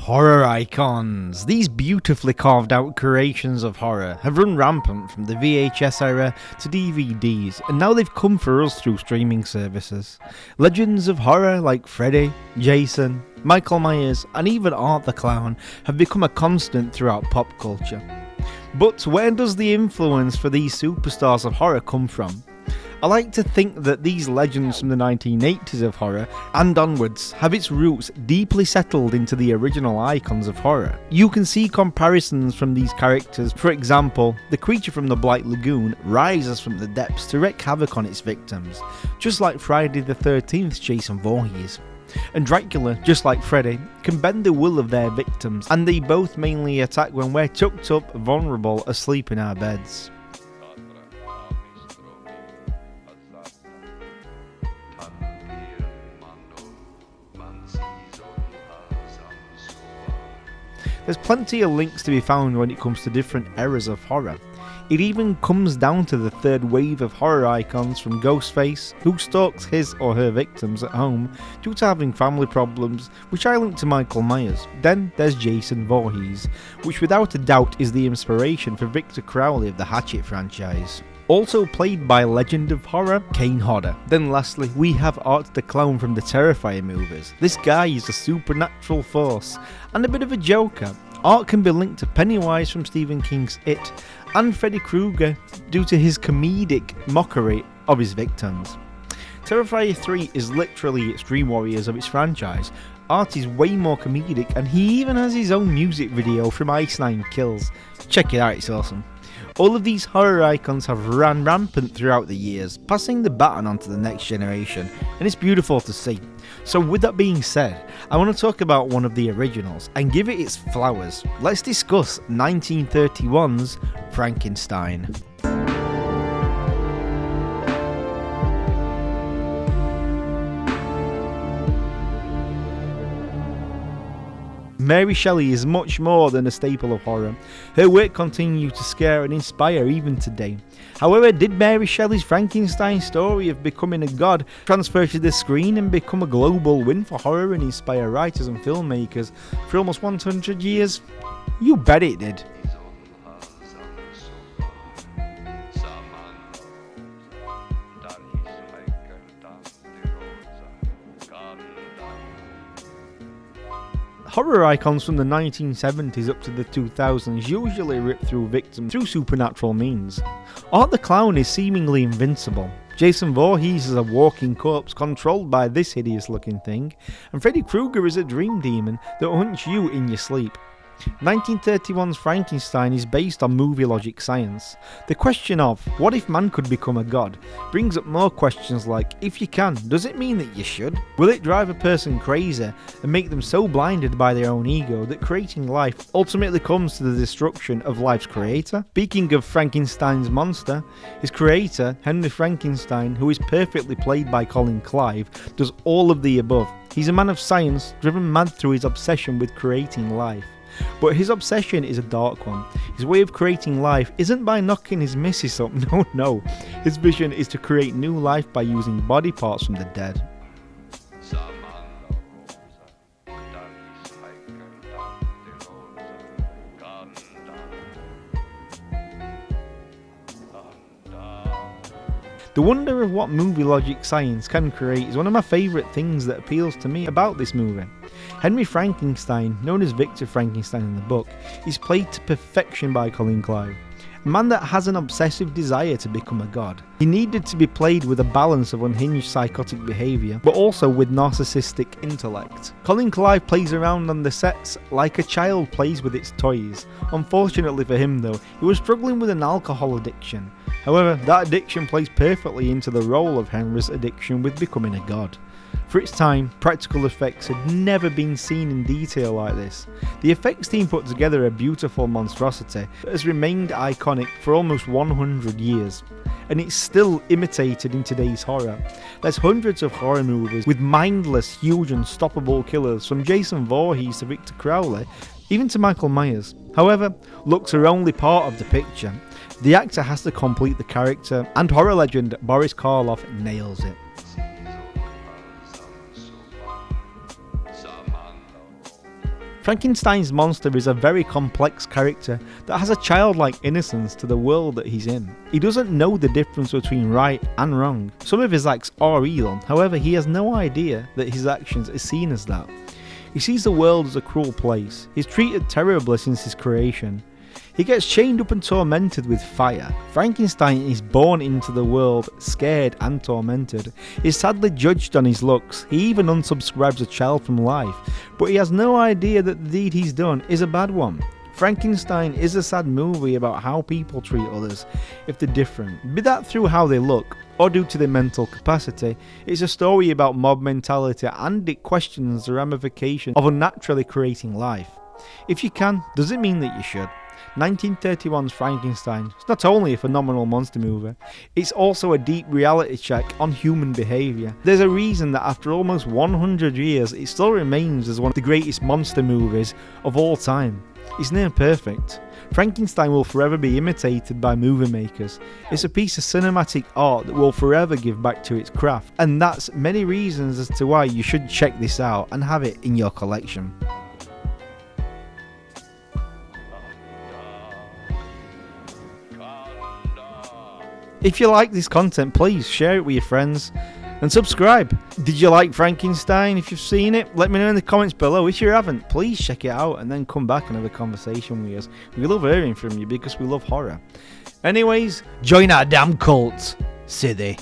Horror icons. These beautifully carved out creations of horror have run rampant from the VHS era to DVDs, and now they've come for us through streaming services. Legends of horror like Freddy, Jason, Michael Myers, and even Art the Clown have become a constant throughout pop culture. But where does the influence for these superstars of horror come from? I like to think that these legends from the 1980s of horror and onwards have its roots deeply settled into the original icons of horror. You can see comparisons from these characters. For example, the creature from the Black Lagoon rises from the depths to wreak havoc on its victims, just like Friday the 13th's Jason Voorhees. And Dracula, just like Freddy, can bend the will of their victims, and they both mainly attack when we're tucked up, vulnerable, asleep in our beds. There's plenty of links to be found when it comes to different eras of horror. It even comes down to the third wave of horror icons, from Ghostface, who stalks his or her victims at home due to having family problems, which I link to Michael Myers. Then there's Jason Voorhees, which without a doubt is the inspiration for Victor Crowley of the Hatchet franchise. Also played by legend of horror, Kane Hodder. Then lastly, we have Art the Clown from the Terrifier movies. This guy is a supernatural force and a bit of a joker. Art can be linked to Pennywise from Stephen King's It and Freddy Krueger due to his comedic mockery of his victims. Terrifier 3 is literally Extreme Warriors of its franchise. Art is way more comedic, and he even has his own music video from Ice Nine Kills. Check it out, it's awesome. All of these horror icons have ran rampant throughout the years, passing the baton on to the next generation, and it's beautiful to see. So with that being said, I want to talk about one of the originals and give it its flowers. Let's discuss 1931's Frankenstein. Mary Shelley is much more than a staple of horror. Her work continues to scare and inspire even today. However, did Mary Shelley's Frankenstein story of becoming a god transfer to the screen and become a global win for horror and inspire writers and filmmakers for almost 100 years? You bet it did. Horror icons from the 1970s up to the 2000s usually rip through victims through supernatural means. Art the Clown is seemingly invincible. Jason Voorhees is a walking corpse controlled by this hideous looking thing, and Freddy Krueger is a dream demon that hunts you in your sleep. 1931's Frankenstein is based on movie logic science. The question of, what if man could become a god, brings up more questions like, if you can, does it mean that you should? Will it drive a person crazy and make them so blinded by their own ego that creating life ultimately comes to the destruction of life's creator? Speaking of Frankenstein's monster, his creator, Henry Frankenstein, who is perfectly played by Colin Clive, does all of the above. He's a man of science, driven mad through his obsession with creating life. But his obsession is a dark one. His way of creating life isn't by knocking his missus up, no. His vision is to create new life by using body parts from the dead. The wonder of what movie logic science can create is one of my favourite things that appeals to me about this movie. Henry Frankenstein, known as Victor Frankenstein in the book, is played to perfection by Colin Clive, a man that has an obsessive desire to become a god. He needed to be played with a balance of unhinged psychotic behaviour, but also with narcissistic intellect. Colin Clive plays around on the sets like a child plays with its toys. Unfortunately for him though, he was struggling with an alcohol addiction. However, that addiction plays perfectly into the role of Henry's addiction with becoming a god. For its time, practical effects had never been seen in detail like this. The effects team put together a beautiful monstrosity that has remained iconic for almost 100 years, and it's still imitated in today's horror. There's hundreds of horror movies with mindless, huge, unstoppable killers, from Jason Voorhees to Victor Crowley, even to Michael Myers. However, looks are only part of the picture. The actor has to complete the character, and horror legend Boris Karloff nails it. Frankenstein's monster is a very complex character that has a childlike innocence to the world that he's in. He doesn't know the difference between right and wrong. Some of his acts are evil, however he has no idea that his actions are seen as that. He sees the world as a cruel place. He's treated terribly since his creation. He gets chained up and tormented with fire. Frankenstein is born into the world scared and tormented. He's sadly judged on his looks. He even unsubscribes a child from life, but he has no idea that the deed he's done is a bad one. Frankenstein is a sad movie about how people treat others if they're different, be that through how they look or due to their mental capacity. It's a story about mob mentality, and it questions the ramifications of unnaturally creating life. If you can, does it mean that you should? 1931's Frankenstein is not only a phenomenal monster movie, it's also a deep reality check on human behaviour. There's a reason that after almost 100 years it still remains as one of the greatest monster movies of all time. It's near perfect. Frankenstein will forever be imitated by movie makers. It's a piece of cinematic art that will forever give back to its craft, and that's many reasons as to why you should check this out and have it in your collection. If you like this content, please share it with your friends and subscribe. Did you like Frankenstein? If you've seen it, let me know in the comments below. If you haven't, please check it out and then come back and have a conversation with us. We love hearing from you because we love horror. Anyways, join our damn cult, silly.